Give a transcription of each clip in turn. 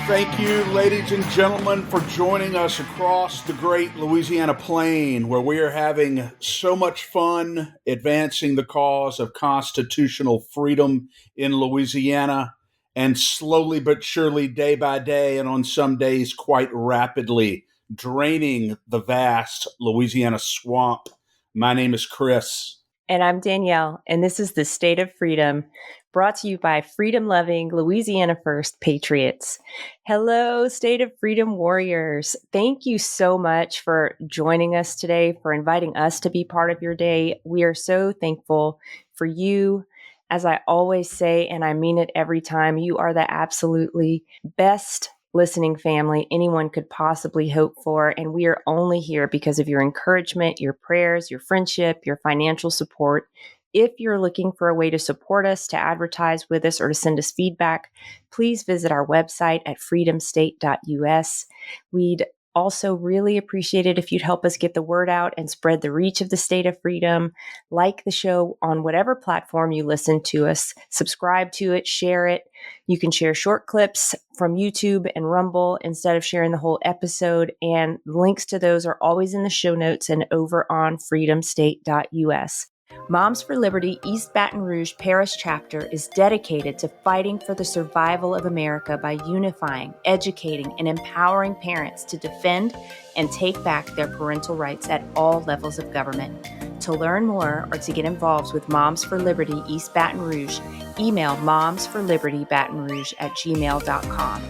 Thank you, ladies and gentlemen, for joining us across the great Louisiana plain, where we are having so much fun advancing the cause of constitutional freedom in Louisiana, and slowly but surely, day by day, and on some days quite rapidly, draining the vast Louisiana swamp. My name is Chris. And I'm Danielle, and this is the State of Freedom, brought to you by freedom-loving Louisiana First Patriots. Hello, State of Freedom warriors. Thank you so much for joining us today, for inviting us to be part of your day. We are so thankful for you. As I always say, and I mean it every time, you are the absolutely best listening family anyone could possibly hope for. And we are only here because of your encouragement, your prayers, your friendship, your financial support. If you're looking for a way to support us, to advertise with us, or to send us feedback, please visit our website at freedomstate.us. We'd also really appreciate it if you'd help us get the word out and spread the reach of the State of Freedom. Like the show on whatever platform you listen to us, subscribe to it, share it. You can share short clips from YouTube and Rumble instead of sharing the whole episode. And links to those are always in the show notes and over on freedomstate.us. Moms for Liberty East Baton Rouge Parish Chapter is dedicated to fighting for the survival of America by unifying, educating, and empowering parents to defend and take back their parental rights at all levels of government. To learn more or to get involved with Moms for Liberty East Baton Rouge, email momsforlibertybatonrouge@gmail.com.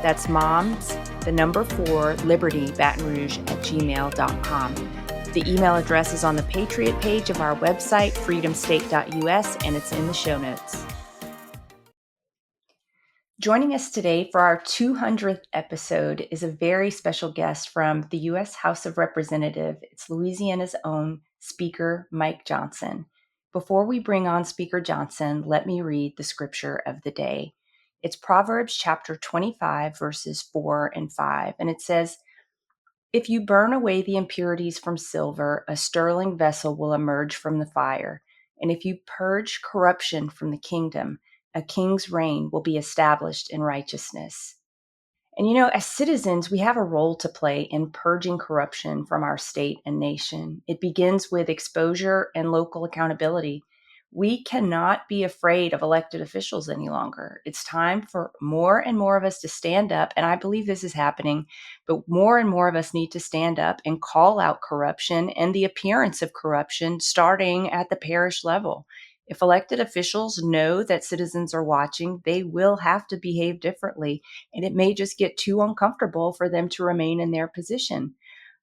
That's moms, the number 4, libertybatonrouge@gmail.com. The email address is on the Patriot page of our website, freedomstate.us, and it's in the show notes. Joining us today for our 200th episode is a very special guest from the U.S. House of Representatives. It's Louisiana's own Speaker Mike Johnson. Before we bring on Speaker Johnson, let me read the scripture of the day. It's Proverbs chapter 25, verses 4 and 5, and it says, "If you burn away the impurities from silver, a sterling vessel will emerge from the fire. And if you purge corruption from the kingdom, a king's reign will be established in righteousness." And as citizens, we have a role to play in purging corruption from our state and nation. It begins with exposure and local accountability. We cannot be afraid of elected officials any longer. It's time for more and more of us to stand up, and I believe this is happening, but more and more of us need to stand up and call out corruption and the appearance of corruption starting at the parish level. If elected officials know that citizens are watching, they will have to behave differently, and it may just get too uncomfortable for them to remain in their position.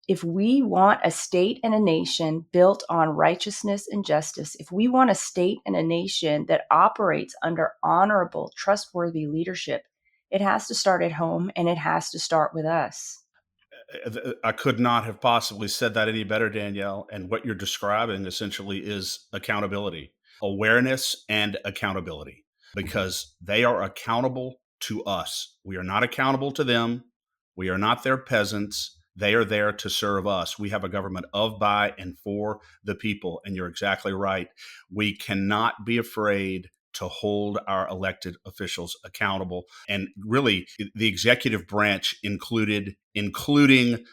If we want a state and a nation built on righteousness and justice, if we want a state and a nation that operates under honorable, trustworthy leadership, it has to start at home, and it has to start with us. I could not have possibly said that any better, Danielle. And what you're describing essentially is accountability, awareness and accountability, because they are accountable to us. We are not accountable to them. We are not their peasants. They are there to serve us. We have a government of, by, and for the people. And you're exactly right. We cannot be afraid to hold our elected officials accountable. And really, the executive branch including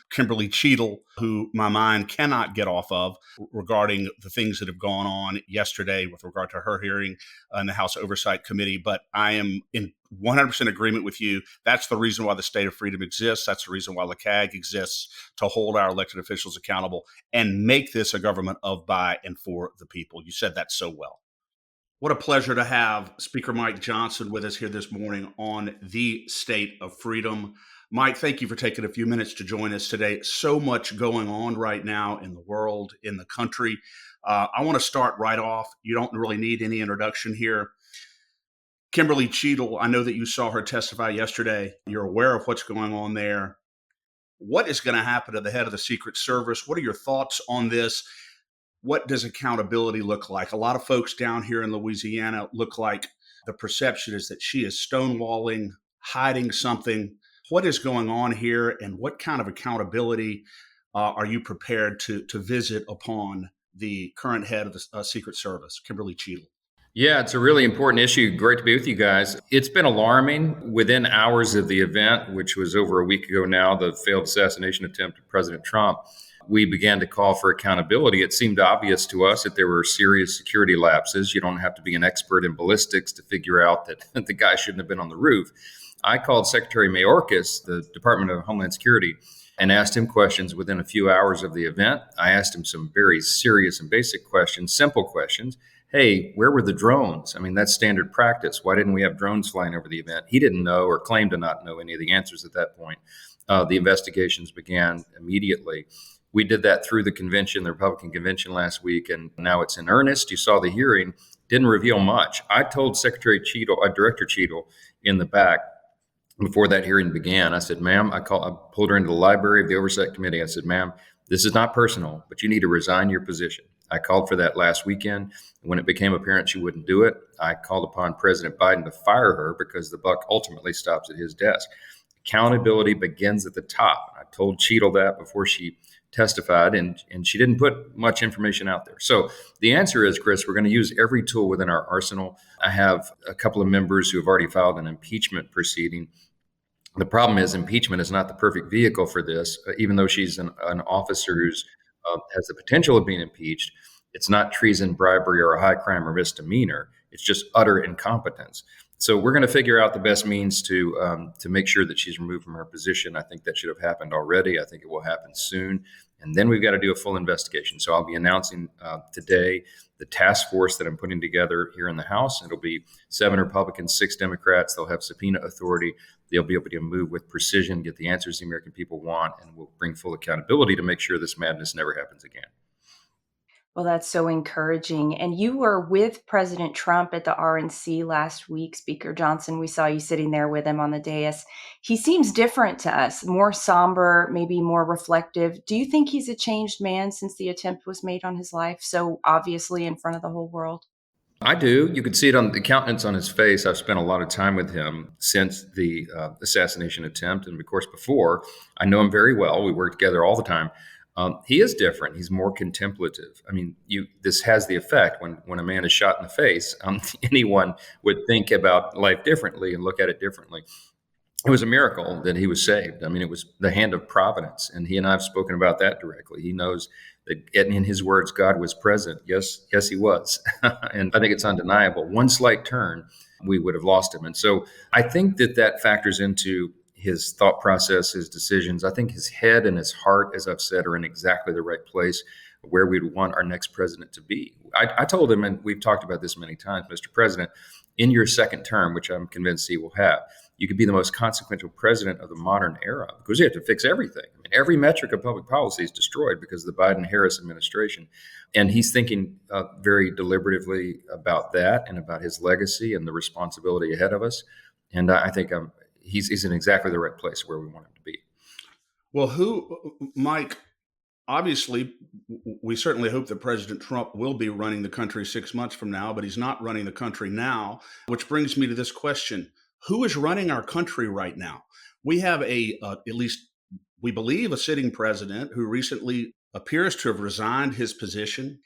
Kimberly Cheadle, who my mind cannot get off of regarding the things that have gone on yesterday with regard to her hearing in the House Oversight Committee. But I am in 100% agreement with you. That's the reason why the State of Freedom exists. That's the reason why LACAG exists, to hold our elected officials accountable and make this a government of, by, and for the people. You said that so well. What a pleasure to have Speaker Mike Johnson with us here this morning on the State of Freedom. Mike, thank you for taking a few minutes to join us today. So much going on right now in the world, in the country. I want to start right off. You don't really need any introduction here. Kimberly Cheadle, I know that you saw her testify yesterday. You're aware of what's going on there. What is going to happen to the head of the Secret Service? What are your thoughts on this? What does accountability look like? A lot of folks down here in Louisiana look like the perception is that she is stonewalling, hiding something. What is going on here, and what kind of accountability are you prepared to visit upon the current head of the Secret Service, Kimberly Cheadle? Yeah, it's a really important issue. Great to be with you guys. It's been alarming within hours of the event, which was over a week ago now, the failed assassination attempt of President Trump. We began to call for accountability. It seemed obvious to us that there were serious security lapses. You don't have to be an expert in ballistics to figure out that the guy shouldn't have been on the roof. I called Secretary Mayorkas, the Department of Homeland Security, and asked him questions within a few hours of the event. I asked him some very serious and basic questions, simple questions. Hey, where were the drones? I mean, that's standard practice. Why didn't we have drones flying over the event? He didn't know or claimed to not know any of the answers at that point. The investigations began immediately. We did that through the convention, the Republican convention last week, and now it's in earnest. You saw the hearing, didn't reveal much. I told Secretary Cheadle, Director Cheadle in the back, before that hearing began, I said, ma'am, I pulled her into the library of the Oversight Committee. I said, ma'am, this is not personal, but you need to resign your position. I called for that last weekend. When it became apparent she wouldn't do it, I called upon President Biden to fire her because the buck ultimately stops at his desk. Accountability begins at the top. I told Cheadle that before she testified, and she didn't put much information out there. So the answer is, Chris, we're going to use every tool within our arsenal. I have a couple of members who have already filed an impeachment proceeding. The problem is impeachment is not the perfect vehicle for this, even though she's an officer who's has the potential of being impeached. It's not treason, bribery, or a high crime or misdemeanor. It's just utter incompetence. So we're going to figure out the best means to make sure that she's removed from her position. I think that should have happened already. I think it will happen soon. And then we've got to do a full investigation. So I'll be announcing today the task force that I'm putting together here in the House. It'll be 7 Republicans, 6 Democrats. They'll have subpoena authority. They'll be able to move with precision, get the answers the American people want, and we'll bring full accountability to make sure this madness never happens again. Well, that's so encouraging. And you were with President Trump at the RNC last week, Speaker Johnson. We saw you sitting there with him on the dais. He seems different to us, more somber, maybe more reflective. Do you think he's a changed man since the attempt was made on his life so obviously in front of the whole world? I do. You can see it on the countenance on his face. I've spent a lot of time with him since the assassination attempt, and of course before. I know him very well. We work together all the time. He is different. He's more contemplative. I mean, this has the effect when a man is shot in the face. Anyone would think about life differently and look at it differently. It was a miracle that he was saved. I mean, it was the hand of providence, and he and I have spoken about that directly. He knows that, in his words, God was present. Yes, yes, he was, and I think it's undeniable. One slight turn, we would have lost him, and so I think that factors into his thought process, his decisions. I think his head and his heart, as I've said, are in exactly the right place where we'd want our next president to be. I told him, and we've talked about this many times, Mr. President, in your second term, which I'm convinced he will have, you could be the most consequential president of the modern era because you have to fix everything. I mean, every metric of public policy is destroyed because of the Biden-Harris administration. And he's thinking very deliberatively about that and about his legacy and the responsibility ahead of us. And I think he's in exactly the right place where we want him to be. Well, Mike, obviously, we certainly hope that President Trump will be running the country 6 months from now, but he's not running the country now, which brings me to this question. Who is running our country right now? We have at least we believe, a sitting president who recently appears to have resigned his position.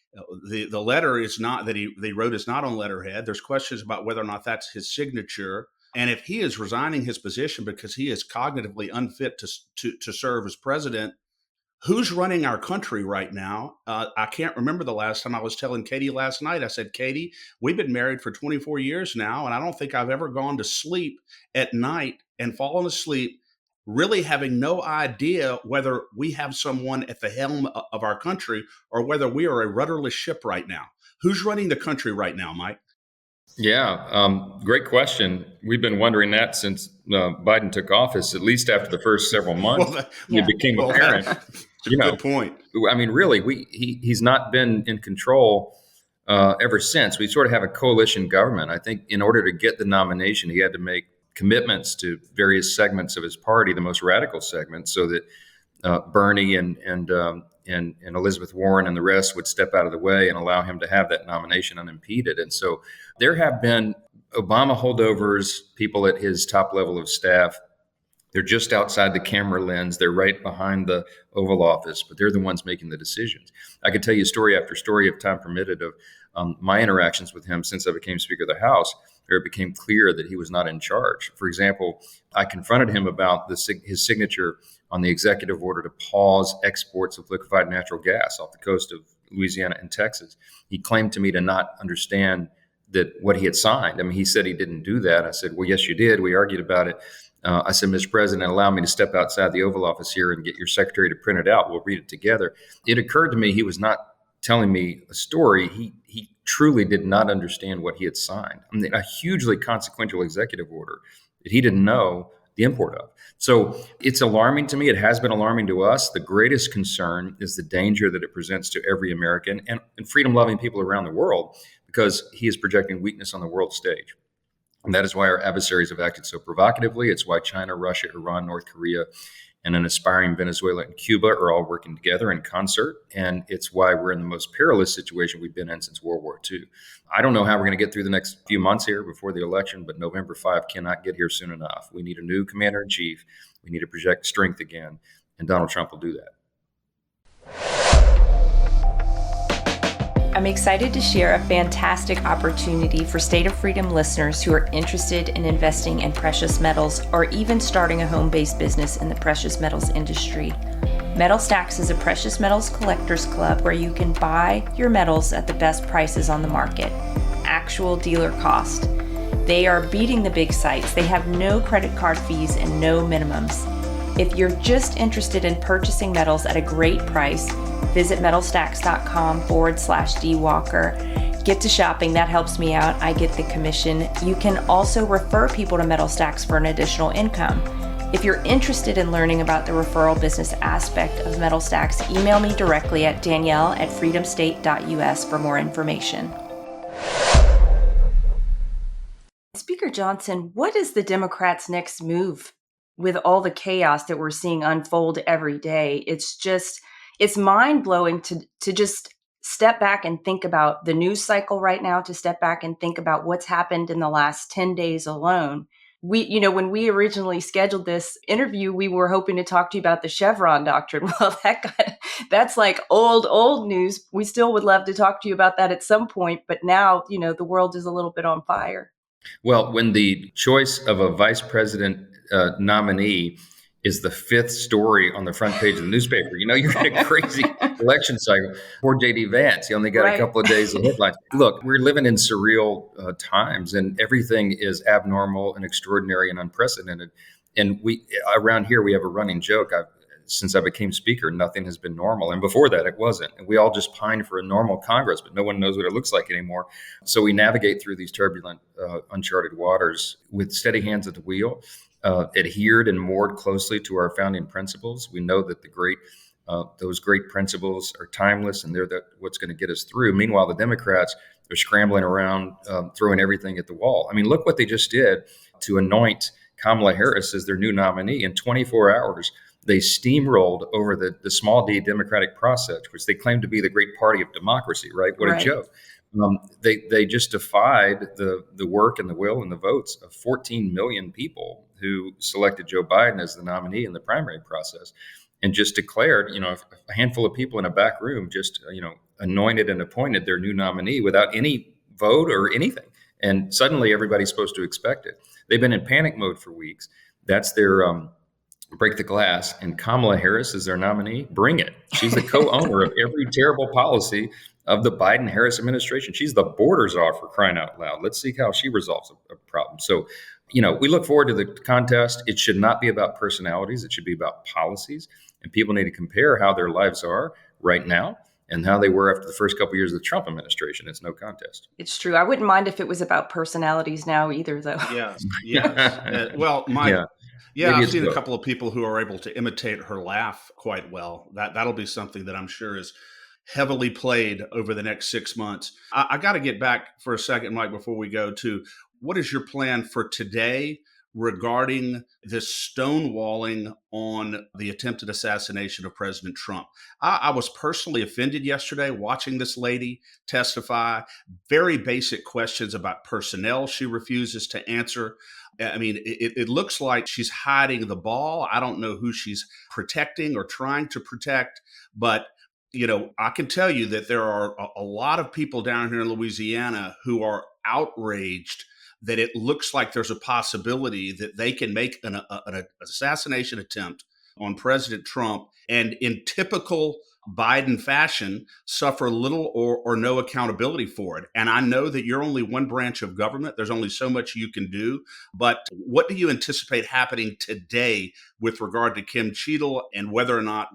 The letter is not that they wrote is not on letterhead. There's questions about whether or not that's his signature. And if he is resigning his position because he is cognitively unfit to serve as president, who's running our country right now? I can't remember the last time. I was telling Katie last night. I said, Katie, we've been married for 24 years now, and I don't think I've ever gone to sleep at night and fallen asleep really having no idea whether we have someone at the helm of our country or whether we are a rudderless ship right now. Who's running the country right now, Mike? Yeah, great question. We've been wondering that since Biden took office, at least after the first several months. It became apparent. Good point. I mean, really, he's not been in control ever since. We sort of have a coalition government. I think in order to get the nomination, he had to make commitments to various segments of his party, the most radical segments, so that Bernie and Elizabeth Warren and the rest would step out of the way and allow him to have that nomination unimpeded. And so there have been Obama holdovers, people at his top level of staff They're just outside the camera lens. They're right behind the Oval Office, but they're the ones making the decisions. I could tell you story after story, if time permitted, of my interactions with him since I became Speaker of the House, where it became clear that he was not in charge. For example, I confronted him about his signature on the executive order to pause exports of liquefied natural gas off the coast of Louisiana and Texas. He claimed to me to not understand that what he had signed. I mean, he said he didn't do that. I said, well, yes, you did. We argued about it. I said, Mr. President, allow me to step outside the Oval Office here and get your secretary to print it out. We'll read it together. It occurred to me he was not telling me a story. He truly did not understand what he had signed. I mean, a hugely consequential executive order that he didn't know the import of. So it's alarming to me. It has been alarming to us. The greatest concern is the danger that it presents to every American and freedom-loving people around the world, because he is projecting weakness on the world stage. And that is why our adversaries have acted so provocatively. It's why China, Russia, Iran, North Korea, and an aspiring Venezuela and Cuba are all working together in concert. And it's why we're in the most perilous situation we've been in since World War II. I don't know how we're going to get through the next few months here before the election, but November 5 cannot get here soon enough. We need a new commander in chief. We need to project strength again. And Donald Trump will do that. I'm excited to share a fantastic opportunity for State of Freedom listeners who are interested in investing in precious metals or even starting a home-based business in the precious metals industry. Metal Stacks is a precious metals collectors club where you can buy your metals at the best prices on the market, actual dealer cost. They are beating the big sites. They have no credit card fees and no minimums. If you're just interested in purchasing metals at a great price, visit metalstacks.com/dwalker. Get to shopping. That helps me out. I get the commission. You can also refer people to Metal Stacks for an additional income. If you're interested in learning about the referral business aspect of Metal Stacks, email me directly at danielle@freedomstate.us for more information. Speaker Johnson, what is the Democrats' next move with all the chaos that we're seeing unfold every day? It's mind-blowing to just step back and think about the news cycle right now, to step back and think about what's happened in the last 10 days alone. When we originally scheduled this interview, we were hoping to talk to you about the Chevron doctrine. Well, that's like old news. We still would love to talk to you about that at some point, but now, the world is a little bit on fire. Well, when the choice of a vice president nominee is the fifth story on the front page of the newspaper, you're in a crazy election cycle. Poor J.D. Vance, he only got a couple of days of headlines. Look, we're living in surreal times, and everything is abnormal and extraordinary and unprecedented. And around here, we have a running joke. Since I became speaker, nothing has been normal. And before that, it wasn't. And we all just pine for a normal Congress, but no one knows what it looks like anymore. So we navigate through these turbulent, uncharted waters with steady hands at the wheel, adhered and moored closely to our founding principles. We know that those great principles are timeless, and they're what's going to get us through. Meanwhile, the Democrats are scrambling around, throwing everything at the wall. I mean, look what they just did to anoint Kamala Harris as their new nominee. In 24 hours, they steamrolled over the small d democratic process, which they claim to be the great party of democracy, right? What a joke. They just defied the work and the will and the votes of 14 million people who selected Joe Biden as the nominee in the primary process, and just declared, a handful of people in a back room just, anointed and appointed their new nominee without any vote or anything. And suddenly everybody's supposed to expect it. They've been in panic mode for weeks. That's their break the glass, and Kamala Harris is their nominee. Bring it. She's the co-owner of every terrible policy of the Biden-Harris administration. She's the border czar, for crying out loud. Let's see how she resolves a problem. So, we look forward to the contest. It should not be about personalities. It should be about policies. And people need to compare how their lives are right now and how they were after the first couple of years of the Trump administration. It's no contest. It's true. I wouldn't mind if it was about personalities now either, though. Yes. I've seen a couple of people who are able to imitate her laugh quite well. That'll be something that I'm sure is heavily played over the next 6 months. I got to get back for a second, Mike, before we go to what is your plan for today regarding this stonewalling on the attempted assassination of President Trump. I was personally offended yesterday watching this lady testify. Very basic questions about personnel she refuses to answer. I mean, it looks like she's hiding the ball. I don't know who she's protecting or trying to protect, but I can tell you that there are a lot of people down here in Louisiana who are outraged that it looks like there's a possibility that they can make an assassination attempt on President Trump and, in typical Biden fashion, suffer little or no accountability for it. And I know that you're only one branch of government. There's only so much you can do. But what do you anticipate happening today with regard to Kim Cheadle, and whether or not,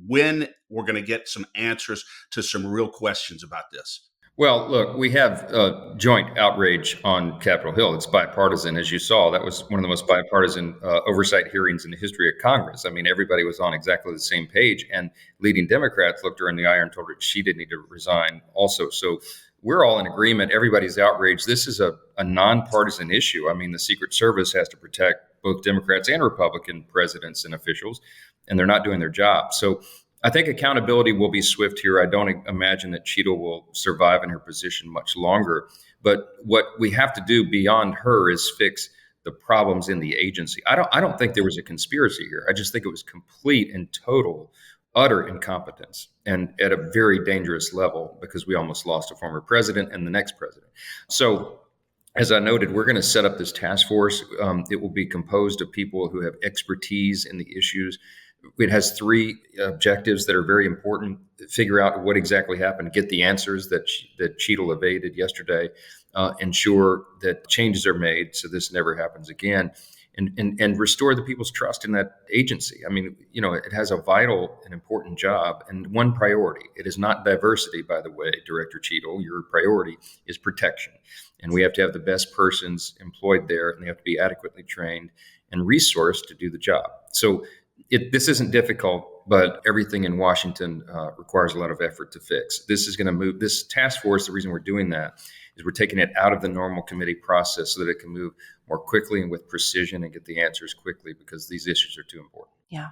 when we're going to get some answers to some real questions about this? Well, look, we have joint outrage on Capitol Hill. It's bipartisan, as you saw. That was one of the most bipartisan oversight hearings in the history of Congress. I mean, everybody was on exactly the same page, and leading Democrats looked her in the eye and told her she didn't need to resign also. So we're all in agreement. Everybody's outraged. This is a nonpartisan issue. I mean, the Secret Service has to protect both Democrats and Republican presidents and officials, and they're not doing their job. So I think accountability will be swift here. I don't imagine that Cheadle will survive in her position much longer. But what we have to do beyond her is fix the problems in the agency. I don't think there was a conspiracy here. I just think it was complete and total, utter incompetence, and at a very dangerous level, because we almost lost a former president and the next president. So, as I noted, we're going to set up this task force. It will be composed of people who have expertise in the issues. It has three objectives that are very important: figure out what exactly happened, get the answers that Cheadle evaded yesterday, ensure that changes are made so this never happens again, and restore the people's trust in that agency. I mean, it has a vital and important job and one priority. It is not diversity, by the way, Director Cheadle. Your priority is protection. And we have to have the best persons employed there, and they have to be adequately trained and resourced to do the job. So this isn't difficult, but everything in Washington requires a lot of effort to fix. This is going to move this task force. The reason we're doing that is we're taking it out of the normal committee process so that it can move more quickly and with precision and get the answers quickly, because these issues are too important. Yeah.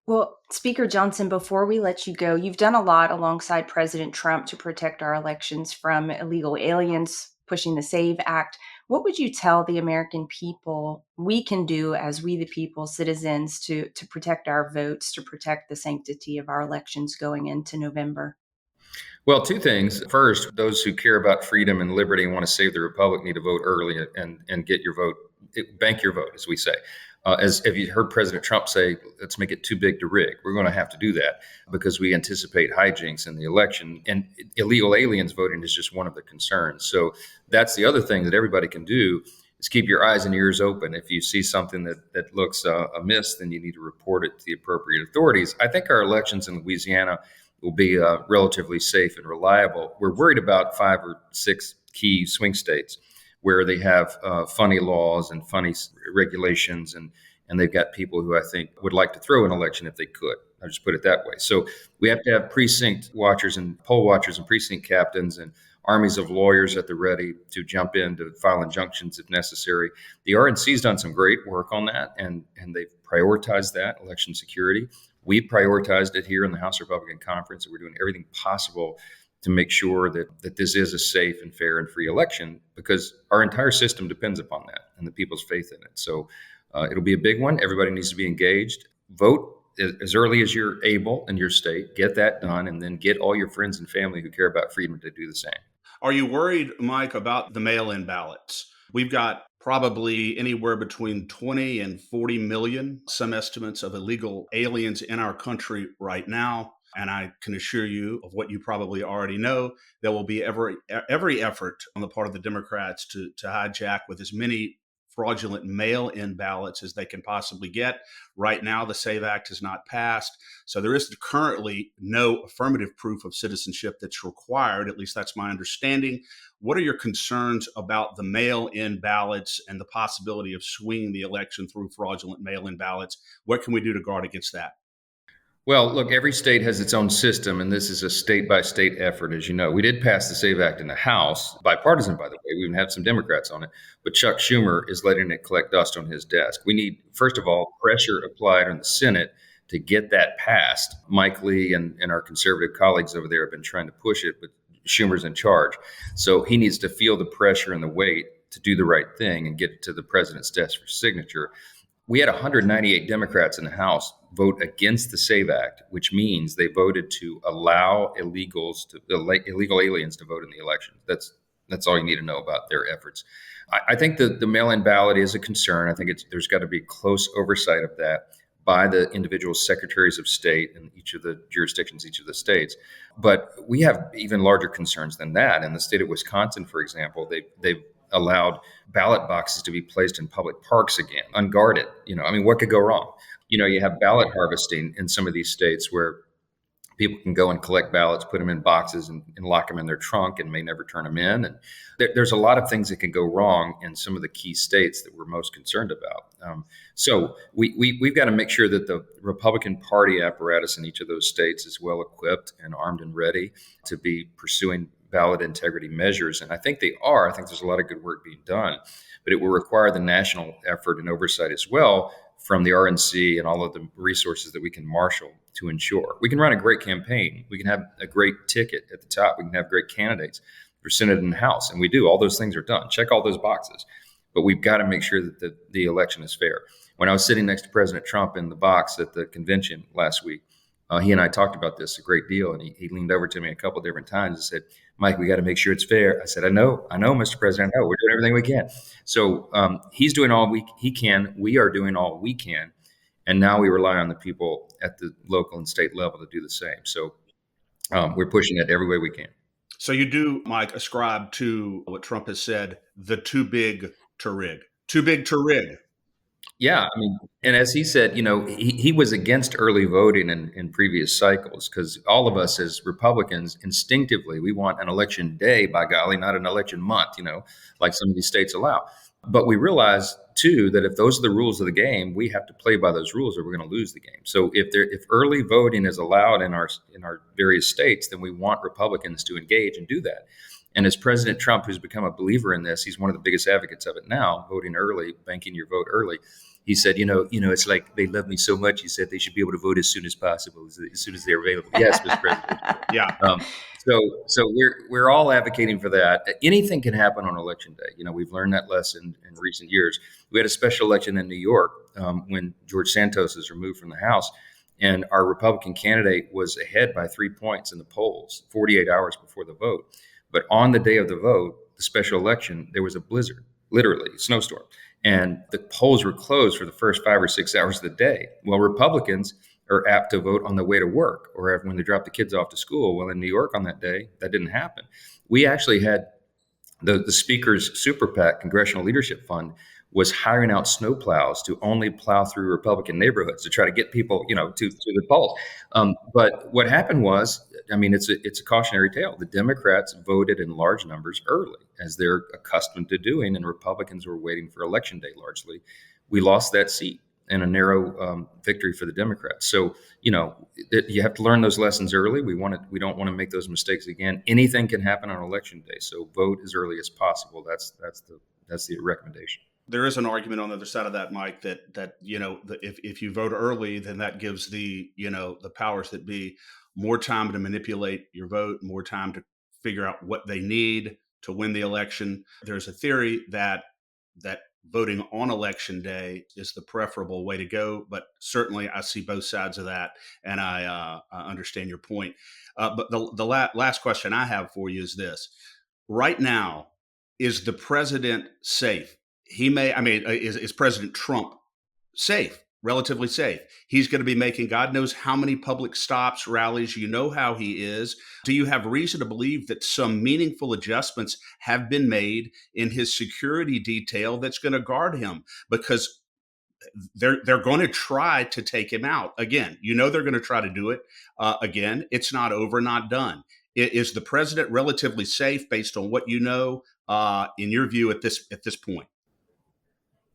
Well, Speaker Johnson, before we let you go, you've done a lot alongside President Trump to protect our elections from illegal aliens, pushing the SAVE Act. What would you tell the American people we can do as we, the people, citizens, to protect our votes, to protect the sanctity of our elections going into November? Well, two things. First, those who care about freedom and liberty and want to save the republic need to vote early and get your vote, bank your vote, as we say. As if you heard President Trump say, let's make it too big to rig. We're going to have to do that because we anticipate hijinks in the election, and illegal aliens voting is just one of the concerns. So that's the other thing that everybody can do, is keep your eyes and ears open. If you see something that looks amiss, then you need to report it to the appropriate authorities. I think our elections in Louisiana will be relatively safe and reliable. We're worried about 5 or 6 key swing states where they have funny laws and funny regulations, and they've got people who I think would like to throw an election if they could. I'll just put it that way. So we have to have precinct watchers and poll watchers and precinct captains and armies of lawyers at the ready to jump in to file injunctions if necessary. The RNC's done some great work on that, and they've prioritized that, election security. We prioritized it here in the House Republican Conference, and we're doing everything possible to make sure that this is a safe and fair and free election, because our entire system depends upon that and the people's faith in it. So it'll be a big one. Everybody needs to be engaged. Vote as early as you're able in your state. Get that done, and then get all your friends and family who care about freedom to do the same. Are you worried, Mike, about the mail-in ballots? We've got probably anywhere between 20 and 40 million, some estimates, of illegal aliens in our country right now. And I can assure you of what you probably already know. There will be every effort on the part of the Democrats to hijack with as many fraudulent mail-in ballots as they can possibly get. Right now, the SAVE Act has not passed. So there is currently no affirmative proof of citizenship that's required. At least that's my understanding. What are your concerns about the mail-in ballots and the possibility of swinging the election through fraudulent mail-in ballots? What can we do to guard against that? Well, look, every state has its own system, and this is a state-by-state effort, as you know. We did pass the SAVE Act in the House, bipartisan, by the way. We even have some Democrats on it, but Chuck Schumer is letting it collect dust on his desk. We need, first of all, pressure applied on the Senate to get that passed. Mike Lee and our conservative colleagues over there have been trying to push it, but Schumer's in charge. So he needs to feel the pressure and the weight to do the right thing and get it to the president's desk for signature. We had 198 Democrats in the House vote against the SAVE Act, which means they voted to allow illegal aliens to vote in the election. That's all you need to know about their efforts. I think the mail-in ballot is a concern. I think there's got to be close oversight of that by the individual secretaries of state in each of the jurisdictions, each of the states. But we have even larger concerns than that. In the state of Wisconsin, for example, they've allowed ballot boxes to be placed in public parks again, unguarded. What could go wrong? You have ballot harvesting in some of these states where people can go and collect ballots, put them in boxes, and lock them in their trunk, and may never turn them in. And there's a lot of things that can go wrong in some of the key states that we're most concerned about. So we've got to make sure that the Republican Party apparatus in each of those states is well equipped and armed and ready to be pursuing ballot integrity measures. And I think they are. I think there's a lot of good work being done, but it will require the national effort and oversight as well from the RNC and all of the resources that we can marshal to ensure. We can run a great campaign. We can have a great ticket at the top. We can have great candidates for Senate and House. And we do. All those things are done. Check all those boxes. But we've got to make sure that the election is fair. When I was sitting next to President Trump in the box at the convention last week, he and I talked about this a great deal. And he leaned over to me a couple of different times and said, Mike, we got to make sure it's fair. I said, I know, Mr. President. I know. We're doing everything we can. So he's doing all he can. We are doing all we can. And now we rely on the people at the local and state level to do the same. So we're pushing it every way we can. So you do, Mike, ascribe to what Trump has said, the too big to rig. Too big to rig. Yeah. And as he said, he was against early voting in previous cycles because all of us as Republicans, instinctively, we want an election day, by golly, not an election month, like some of these states allow. But we realize, too, that if those are the rules of the game, we have to play by those rules or we're going to lose the game. So if early voting is allowed in our various states, then we want Republicans to engage and do that. And as President Trump, who's become a believer in this, he's one of the biggest advocates of it now, voting early, banking your vote early. He said, it's like they love me so much. He said they should be able to vote as soon as possible, as soon as they're available. Yes, Mr. President. Yeah. So we're all advocating for that. Anything can happen on election day. We've learned that lesson in recent years. We had a special election in New York when George Santos was removed from the House, and our Republican candidate was ahead by 3 points in the polls 48 hours before the vote. But on the day of the vote, the special election, there was a blizzard, literally a snowstorm. And the polls were closed for the first 5 or 6 hours of the day. Well, Republicans are apt to vote on the way to work or when they drop the kids off to school. Well, in New York on that day, that didn't happen. We actually had the Speaker's Super PAC, Congressional Leadership Fund, was hiring out snowplows to only plow through Republican neighborhoods to try to get people, to the polls. But what happened was, it's a cautionary tale. The Democrats voted in large numbers early, as they're accustomed to doing, and Republicans were waiting for Election Day largely. We lost that seat in a narrow victory for the Democrats. So, you have to learn those lessons early. We don't want to make those mistakes again. Anything can happen on Election Day, so vote as early as possible. That's the recommendation. There is an argument on the other side of that, Mike, that if you vote early, then that gives the powers that be more time to manipulate your vote, more time to figure out what they need to win the election. There's a theory that voting on election day is the preferable way to go, but certainly I see both sides of that, and I understand your point. But the last question I have for you is this: right now, is the president safe? Is President Trump safe, relatively safe? He's going to be making God knows how many public stops, rallies. You know how he is. Do you have reason to believe that some meaningful adjustments have been made in his security detail that's going to guard him? Because they're going to try to take him out again. They're going to try to do it again. It's not over, not done. Is the president relatively safe based on what you know, in your view, at this point?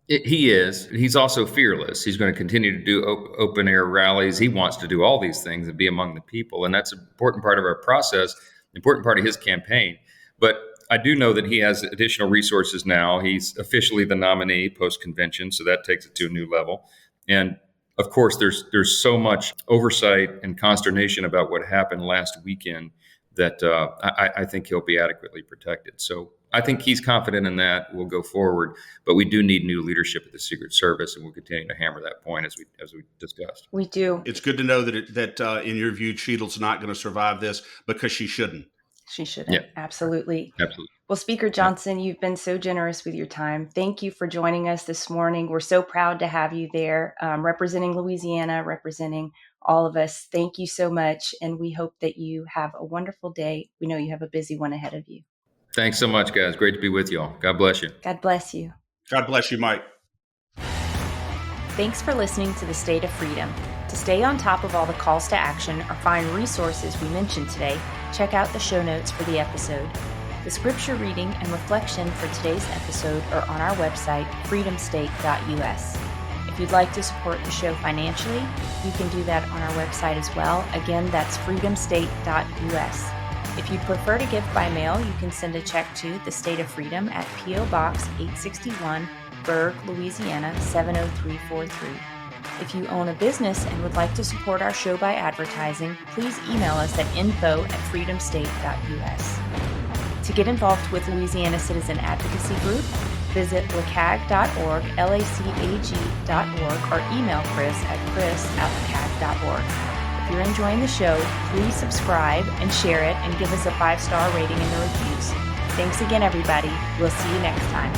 He is. He's also fearless. He's going to continue to do open air rallies. He wants to do all these things and be among the people. And that's an important part of our process, important part of his campaign. But I do know that he has additional resources now. He's officially the nominee post-convention, so that takes it to a new level. And of course, there's so much oversight and consternation about what happened last weekend that I think he'll be adequately protected. So I think he's confident in that. We'll go forward, but we do need new leadership at the Secret Service, and we'll continue to hammer that point as we discussed. We do. It's good to know that in your view, Cheadle's not going to survive this, because she shouldn't. She shouldn't. Yeah, Absolutely. absolutely. Well, Speaker Johnson, you've been so generous with your time. Thank you for joining us this morning. We're so proud to have you there, representing Louisiana, representing all of us. Thank you so much. And we hope that you have a wonderful day. We know you have a busy one ahead of you. Thanks so much, guys. Great to be with you all. God bless you. God bless you. God bless you, Mike. Thanks for listening to The State of Freedom. To stay on top of all the calls to action or find resources we mentioned today, check out the show notes for the episode. The scripture reading and reflection for today's episode are on our website, freedomstate.us. If you'd like to support the show financially, you can do that on our website as well. Again, that's freedomstate.us. If you'd prefer to give by mail, you can send a check to the State of Freedom at P.O. Box 861, Berg, Louisiana 70343. If you own a business and would like to support our show by advertising, please email us at info@freedomstate.us. To get involved with Louisiana Citizen Advocacy Group, visit lacag.org, lacag.org, or email Chris at chris@lacag.org. If you're enjoying the show, please subscribe and share it and give us a 5-star rating in the reviews. Thanks again, everybody. We'll see you next time.